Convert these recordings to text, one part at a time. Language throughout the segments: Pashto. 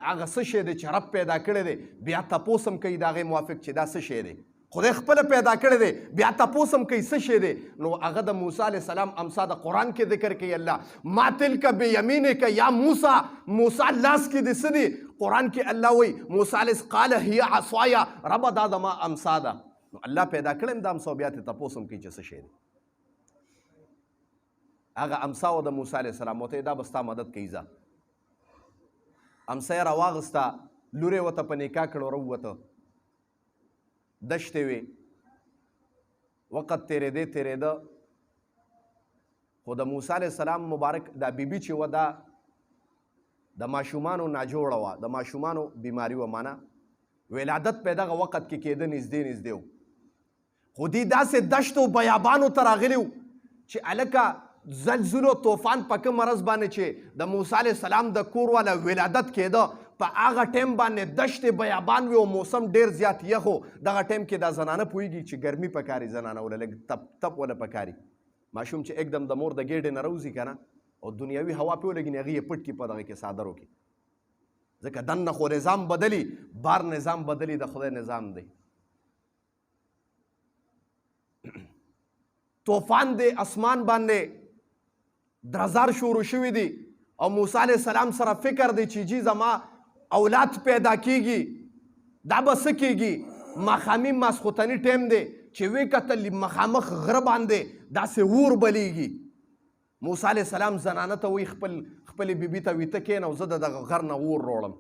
هغه څه شی دی چې رب پیدا کړی دی بیا تپوس هم کوي د هغې موافق چې دا څه شی دی خدای خپله پیدا کړی دی بیا تپوس هم کوي څه شی دی نو هغه د موسی علیه السلام امسا د قرآن کې ذکر کوي الله ما تلک بیمینک یا موسی موسی لاس کې دی څه دی قرآن کې الله وایي موسی علیه قال هی عصایا ربه دا زما امسا ده نو الله پیدا کړی د امسا بیا تې تپوس هم کوي چې څه شی دی هغه امسا و د موسی علیه السلام ورته دا به ستا مدد کوي ځه امسا یې راواغسته لور یې ورته په نکاح کړه راووته دشتې وې وقت تېرېده خو د موسی علیه السلام مبارک دا بیبي چې وه دا د ماشومانو ناجوړه وه د ماشومانو بیماري وه معنی ولادت په دغه وخت کې کېده نږدې و خو دوی داسې دشتو بیابانو ته راغلي وو چې هلکه زلزلو طوفان په کوم مرض باندې چې د موسی علیه السلام د کور والا ولادت کېده په هغه ټایم باندې دشتې بیابان وي او موسم ډېر زیات یخ و دغه ټایم کې دا زنانه پوهېږي چې ګرمي پکاري زنانه وله لږ تپ وله پکاري ماشوم چې एकदम د مور د ګېډې نه راوځي که نه او دنیاوي هوا پې ولګي نو هغې یې پټ کړي په دغه کې څادرو کې ځکه دننه خو نظام بدلي بار نظام بدلي د خدای نظام دی طوفان دی اسمان باندې درزار شروع شوي دي او موسی علیه السلام سره فکر دی چې جی زما اولاد پیدا کیږي دا به څه کیږي ماښامي ماسخوتني ټایم دی چې وی کتل مخامخ غره باندې داسې اور بلیږي موسی علیه السلام زنانه ته وایي خپلې بیبي ته ویته کښېنه او زه د دغه غر نه اور روړم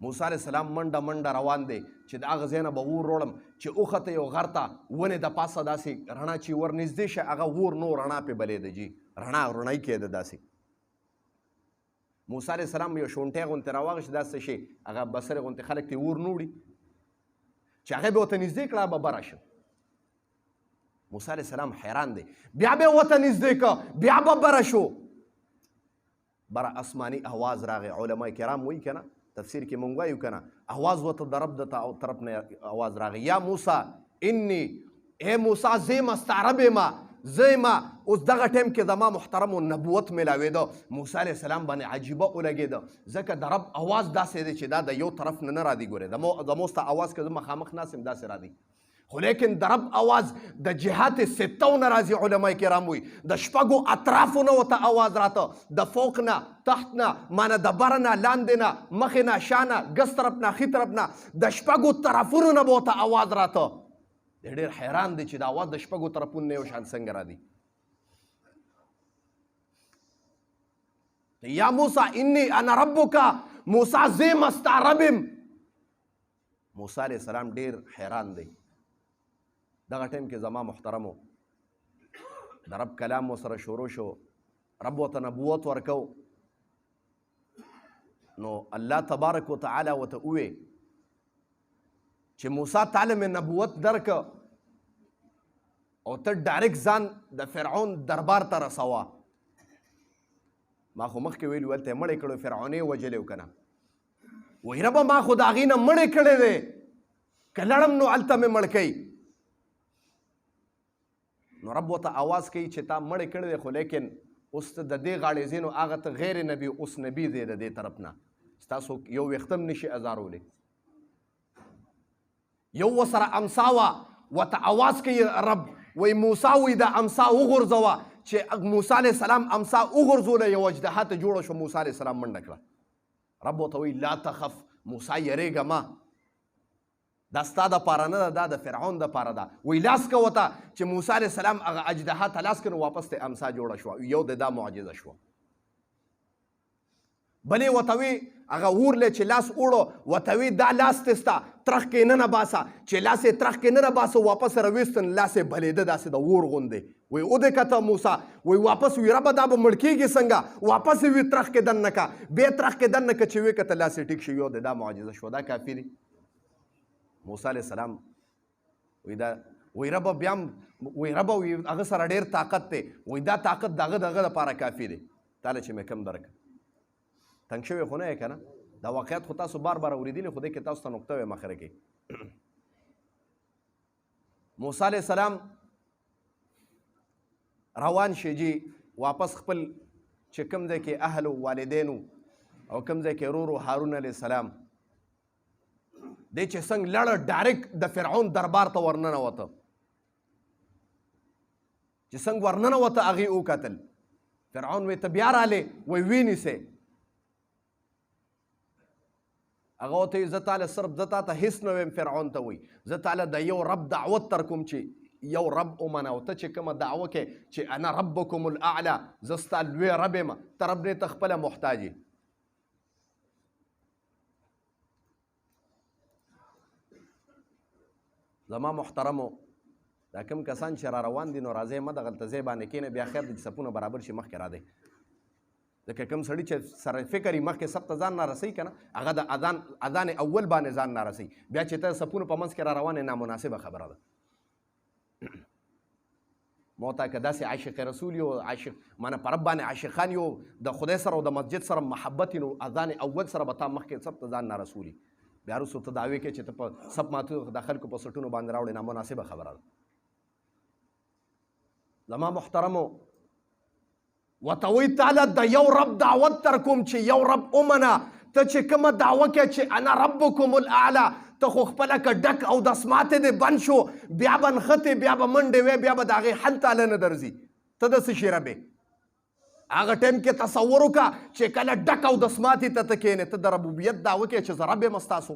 موسی علیه السلام منډه منډه روان دی چې د هغه ځای نه به اور روړم چې اوخته یو غر ته ونې د پاسه داسې رڼا چې ور نږدې شه هغه اور نو رڼا پې بلېده جي رڼای کېده داسې موسی علیه السلام یو شونټی غوندې راواغېشت دا څه شی هغه بصرې غوندې خلک ترې اور نه وړي چې هغه به ورته نږدې کړه به بره شه موسی علیه السلام حیران دی بیا به ورته نږدې کړه بیا به بره شو بره آسماني اواز راغی علما کرام وایي که نه تفسیر کې مونږ وایو که نه اواز ورته د رب د طرف نه اواز راغی یا موسی انی ای موسی زه یم ستا رب یم زه یم اوس دغه ټایم کې زما محترمو نبوت میلاوېده موسی علیه السلام باندې عجیبه ولګېده ځکه د رب اواز داسې دی چې دا د یو طرف نه راځي ګورې زمو ستا اواز که زه مخامخ ناست یم داسې راځي خو لیکن د رب اواز د جهات ستو نه راځي علما کرام وایي د شپږو اطرافو نه ورته اواز راته د فوق نه تحت نه معنی د بره نه لاندې نه مخې نه شا نه ګس طرف نه ښي طرف نه د شپږو طرفونو نه به ورته اواز راته دی ډېر حیران دی چې د اواز د شپږو طرفونو نه یو شان څنګه راځي یا موسی انی انا ربک موسی زه یم ستا رب یم موسی علیه السلام ډېر حیران دی دغه ټایم کې زما محترمو د رب کلام ورسره شروع شو رب ورته نبوت ورکو نو الله تبارک وتعالی ورته ووی چې موسی تعالی مې نبوت درکه او ته ډایرکټ ځان د فرعون دربار ته رسوه ما خو مخکې ویلي ولته یې مړې کړو فرعون یې وجلی و که نه وایي ربه ما خو د هغې نه مړې کړی دی که لړم نو هلته مې مړ کوي نو رب ورته آواز کوي چې تا مړې کړی دی خو لیکن اوس ته د دې غاړې ځینو هغه ته غیر نبي اوس نبي دی د دې طرف نه ستاسو یو ویښته هم نشي ازارولی یو ورسره امسا وه ورته آواز کوي رب وایي موسی وایي دا امسا وغورځوه چې موسی علیه السلام امسا وغورځوله یو اجدها ته جوړه شو موسی علیه السلام منډه کړه رب ورته وایي لا تخف موسی یریږه مه دا ستا دپاره نه ده دا د فرعون دپاره ده وایي لاس که ورته چې موسی علیه السلام هغه اجدها ته لاس کړ نو واپس ته امسا جوړه شوه یو د دا معجزه شوه بلې ورته وی هغه ورلی چې لاس وړو ورته وی دا لاس دې ستا ترخ کې نه باسه چې لاس یې ترخ کې نه باسه واپس راویستن لاس یې بلېده داسې د اور غوندې وایي ودې کته موسی وایي واپس وي ربه دا به مړ کېږي څنګه واپس یې وي ترخ کې دننه که بیا ترخ کې دننه که چې وی کته لاس یې ټیک شي یو د دا معجزه شوه دا کافي دی موسی علیه السلام وایي ربه بیا هم وایي ربه وایي هغه سره ډېر طاقت دی وایي دا طاقت د هغه دپاره کافي دی تاله چې مې کم درکړه تنګ شوی خو نه یې که نه دا واقعیت خو تاسو بار بار اورېدلي خو دې کې تاسو ته نقطه وایم اخره کې موسی علیه السلام روان شي جي واپس خپل چې کوم ځای کې اهل و والدینو او کوم ځای کې ورو هارون علیه السلام دی چې څنګه لړه ډایرکټ د فرعون دربار ته ورننوته، چې څنګه ورننوته هغې وکتل. فرعون وی ته بیا رالې، وی ونیسئ. هغه ورته وي زه تاله صرف زه تا ته هېڅ نه ویم. فرعون ته وایي زه تاله د یو رب دعوت تر کوم چې یو رب ومنه، او ته چې کومه دعوه کې چې انا ربکم الاعلی، زه ستا لوی رب یم، ته رب نه ته خپله محتاج یې. زما محترمو دا کوم کسان چې را روان دي نو راځئ مه دغلته ځای باندې کښېنئ، بیا خیر دی چې صفونه برابر شي مخکې را دی. ځکه کوم سړي چې سره فکر یې مخکې صف ته ځان نه رسوي که نه، هغه د اذان اول باندې ځان نه رسوي، بیا چې ته صفونو په منځ کې را روان یې نامناسبه خبره ده. ما ته که داسې عاشق رسول یو، عاشق معنی په رب باندې عاشقان یو، د خدای سره او د مسجد سره محبت نو اذان اول سره به تا مخکې صف ته ځان نه رسولي، بیا وروسته ته دعوې کوې چې ته په صف ماتو د خلکو په سټونو باندې راوړې، نامناسبه خبره ده. زما محترمو ورته وایي تعالی د یو رب دعوت تر کوم چې یو رب ومنه. ته چې کومه دعوه کوې چې انا ربکم الاعلی، ته خو خپله که ډک او دسماتې دې بند شو، بیا به نښتې، بیا به منډې وې، بیا به د هغې حل تاله نه درځي. ته د څه شي رب یې؟ هغه ټایم کې تصور وکړه چې کله ډک او دسماتې ته ته کښېنې، ته د ربوبیت دعوه کوې چې زه رب یم ستاسو.